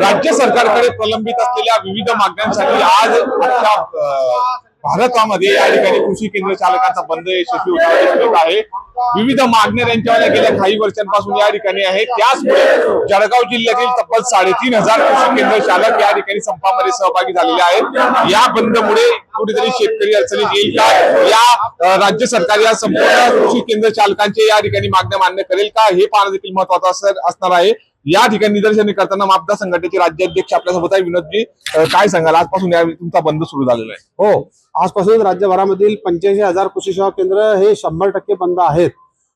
राज्य सरकारकडे प्रलंबित असलेल्या विविध मागण्यांसाठी आज भारतामध्ये या ठिकाणी कृषी केंद्र चालकांचा बंद यशस्वी होताना आहे। विविध मागण्या त्यांच्या गेल्या काही वर्षांपासून या ठिकाणी आहे। त्याचमुळे जळगाव जिल्ह्यातील तब्बल 3,500 कृषी केंद्र चालक या ठिकाणी संपामध्ये सहभागी झालेले आहेत। या बंदमुळे कुठेतरी शेतकरी अडचणीत येईल का, या राज्य सरकार या संपूर्ण कृषी केंद्र चालकांचे या ठिकाणी मागण्या मान्य करेल का, हे पाहणं देखील महत्त्वाचं असणार आहे। या ठिकाणी निदर्शने करताना मापदा संघटनेचे राज्याध्यक्ष आपल्यासोबत आहे। विनोदजी, काय सांगाल, आजपासून या तुमचा बंद सुरू झालेला आहे? हो, आजपासून राज्यभरामधील 85,000 कृषी सेवा केंद्र हे 100% बंद आहेत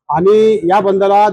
आणि या बंदला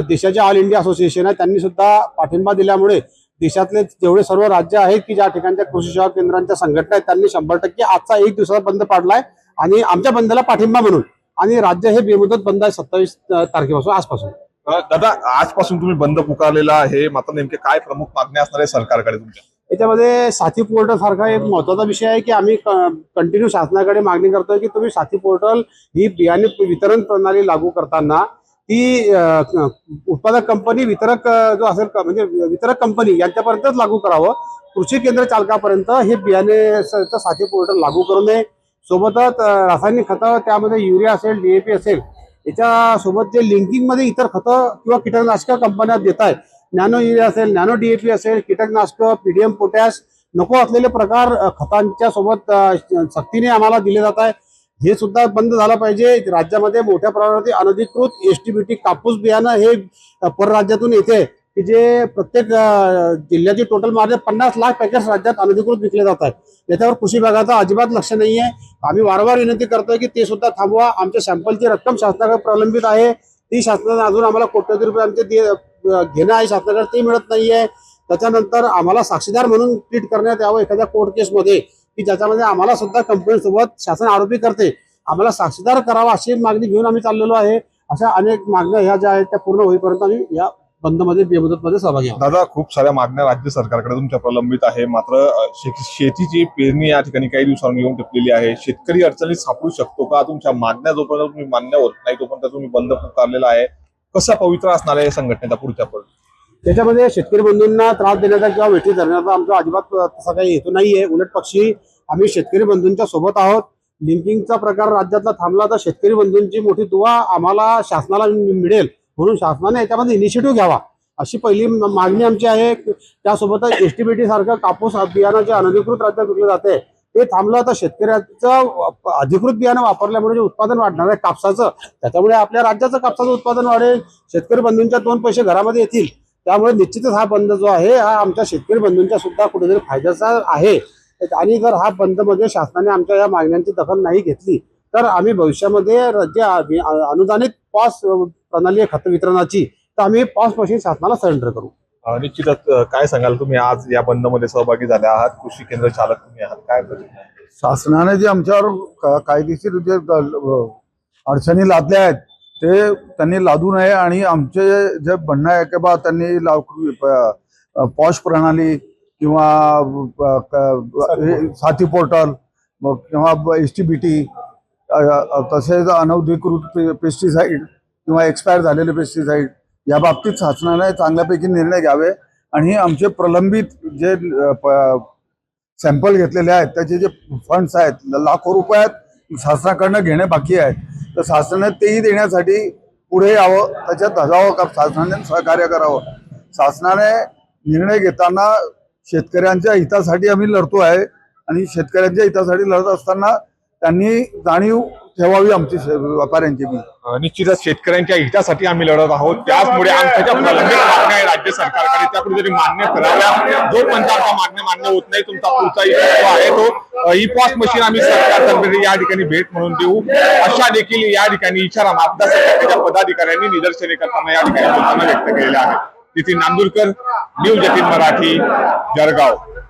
देशाचे ऑल इंडिया असोसिएशन आहे त्यांनी सुद्धा पाठिंबा दिल्यामुळे देशातले जेवढे सर्व राज्य आहेत की ज्या ठिकाणच्या कृषी सेवा केंद्रांच्या संघटना आहेत त्यांनी 100% आजचा एक दिवसाचा बंद पाडलाय आणि आमच्या बंदला पाठिंबा म्हणून, आणि राज्य हे बेमुदत बंद आहे 27 तारखेपासून आजपासून। दादा, आजपासून तुम्ही बंद पुकारलेला आहे, मात्र नेमके काय प्रमुख मागण्या असणार आहे सरकारकडे तुमच्या? याच्यामध्ये साथी पोर्टल सारखा एक महत्वाचा विषय आहे की आम्ही कंटिन्यू शासनाकडे मागणी करतोय की तुम्ही साथी पोर्टल ही बियाणे वितरण प्रणाली लागू करताना ती उत्पादक कंपनी, वितरक जो असेल म्हणजे वितरक कंपनी यांच्यापर्यंतच लागू करावं, कृषी केंद्र चालकापर्यंत हे बियाणे साथी पोर्टल लागू करू नये। सोबतच रासायनिक खतं, त्यामध्ये युरिया असेल, DAP असेल, याच्यासोबत जे लिंकिंग मध्ये इतर खतं किंवा कीटकनाशक कंपन्या देत आहेत, नॅनो युरिया असेल, नॅनो DAP असेल, कीटकनाशक, PDM, पोटॅश नको असलेले प्रकार खतांच्या सोबत सक्तीने आम्हाला दिले जात आहे, हे सुद्धा बंद झालं पाहिजे। राज्यामध्ये मोठ्या प्रमाणात अनधिकृत STBT कापूस बियाणं हे परराज्यातून येते की जे प्रत्येक जिल्ह्याची टोटल मार्केट 50 लाख पॅकेट्स राज्यात अनधिकृत विकले जात आहेत। याच्यावर कृषी विभागाचं अजिबात लक्ष नाहीये। आम्ही वारंवार विनंती करतोय की ते सुद्धा थांबवा। आमच्या सॅम्पलची रक्कम शासनाकडे प्रलंबित आहे, ती शासनाने अजून आम्हाला कोट्यवधी रुपये आमचे घेणं आहे शासनाकडे, ते मिळत नाहीये। त्याच्यानंतर आम्हाला साक्षीदार म्हणून ट्रीट करण्यात यावं एखाद्या कोर्ट केसमध्ये की ज्याच्यामध्ये आम्हाला सुद्धा कंपनीसोबत शासन आरोपी करते, आम्हाला साक्षीदार करावा अशी मागणी घेऊन आम्ही चाललेलो आहे। अशा अनेक मागण्या ह्या ज्या आहेत त्या पूर्ण होईपर्यंत आम्ही या बंदमध्ये बेमुदतमध्ये सहभागी आहोत। दादा, खूप साऱ्या मागण्या राज्य सरकारकडे तुमच्या प्रलंबित आहे, मात्र शेतीची पेरणी या ठिकाणी काही दिवसांनी येऊन टिकलेली आहे। शेतकरी अडचणीत सापडू शकतो का? तुमच्या मागण्या जोपर्यंत तुम्ही मान्य होत नाही तोपर्यंत तुम्ही बंद पुकारलेला आहे, कसा पवित्र असणार आहे संघटनेचा पुढच्या पर्यंत? त्याच्यामध्ये शेतकरी बंधूंना त्रास देण्याचा किंवा वेठी धरण्याचा आमचा अजिबात तसा काही हेतू नाहीये। उलट पक्षी आम्ही शेतकरी बंधूंच्या सोबत आहोत। लिंकिंगचा प्रकार राज्यातला थांबला तर शेतकरी बंधूंची मोठी दुवा आम्हाला शासनाला मिळेल, म्हणून शासनाने याच्यामध्ये इनिशिएटिव्ह घ्यावा अशी पहिली मागणी आमची आहे। त्यासोबतच STBT सारखं कापूस बियाणं जे अनधिकृत राज्यात विकले जाते ते थांबलं तर शेतकऱ्याचं अधिकृत बियाणं वापरल्यामुळे जे उत्पादन वाढणार आहे कापसाचं, त्याच्यामुळे आपल्या राज्याचं कापसाचं उत्पादन वाढेल, शेतकरी बंधूंच्या 2 पैसे घरामध्ये येतील। त्यामुळे निश्चितच हा बंद जो आहे हा आमच्या शेतकरी बंधूंच्या सुद्धा कुठेतरी फायद्याचा आहे। आणि जर हा बंद मध्ये शासनाने आमच्या या मागण्यांची दखल नाही घेतली तर आम्ही भविष्यामध्ये जे अनुदानित पॉस प्रणाली आहे खत वितरणाची, तर आम्ही पॉस मशीन शासनाला सरेंडर करू। निश्चितच, काय सांगाल, तुम्ही आज या बंदमध्ये सहभागी झाले आहात, कृषी केंद्र चालक तुम्ही आहात, काय प्रतिक्रिया? शासनाने जे आमच्यावर कायदेशीर जे अडचणी लादल्या आहेत ते त्यांनी लादू नये आणि आमचे जे म्हणणं आहे की बा त्यांनी पॉश प्रणाली किंवा साथी पोर्टल किंवा STBT तसेच अनधिकृत पेस्टिसाइड किंवा एक्सपायर झालेले पेस्टिसाइड या बाबतीत शासनाने चांगल्यापैकी निर्णय घ्यावे आणि आमचे प्रलंबित जे सॅम्पल घेतलेले आहेत त्याचे जे फंड्स आहेत लाखो रुपयात शासनाकडनं घेणे बाकी आहे, तर शासनाने तेही देण्यासाठी पुढे यावं, त्याच्यात धजावं का शासनाने सहकार्य करावं। शासनाने निर्णय घेताना शेतकऱ्यांच्या हितासाठी आम्ही लढतो आहे आणि शेतकऱ्यांच्या हितासाठी लढत असताना त्यांनी जाणीव ठेवावी आमची व्यापाऱ्यांची बी। निश्चितच शेतकऱ्यांच्या हितासाठी आम्ही लढत आहोत, त्याचमुळे आमच्या ज्या प्रलंबित मागण्या आहे राज्य सरकारकडे त्या कुठेतरी मान्य कराव्या। जोपर्यंत आमच्या मागण्या मान्य होत नाही तुमचा पुढचा इशू आहे तो ई-पॉस मशीन आम्ही सरकारतर्फे या ठिकाणी भेट म्हणून देऊ, अशा देखील या ठिकाणी इशारा मापदा संघटनेच्या पदाधिकाऱ्यांनी निदर्शने करताना या ठिकाणी बोलताना व्यक्त केलेला आहे। नितीन नांदुरकर, न्यूज 18 मराठी, जळगाव।